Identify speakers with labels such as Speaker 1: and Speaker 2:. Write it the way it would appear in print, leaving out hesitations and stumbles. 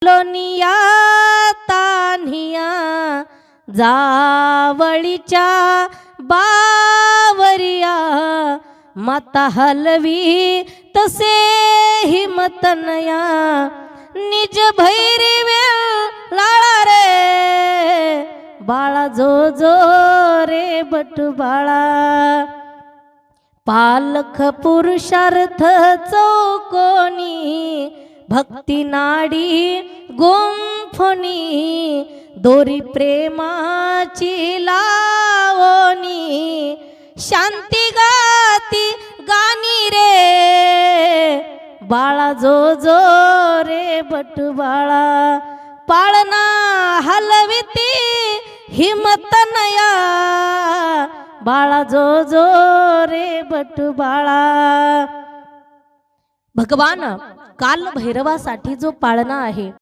Speaker 1: घातलोनिया तान्हिया जावळीच्या बावरिया माता हलवी तसे हिमतनया निज भैरी वेळ लाळा रे बाळा जो जो रे बटू बाळा पालख पुरुषार्थ चौकोनी भक्ती नाडी गुंफणी दोरी प्रेमाची लावणी शांती गाती गाणी रे बाळा जो जो रे बटू बाळा पाळना हलविती हिमतनया बाळा जो जो रे बटू बाळा। भगवान काल भैरवासाठी जो पाळणा आहे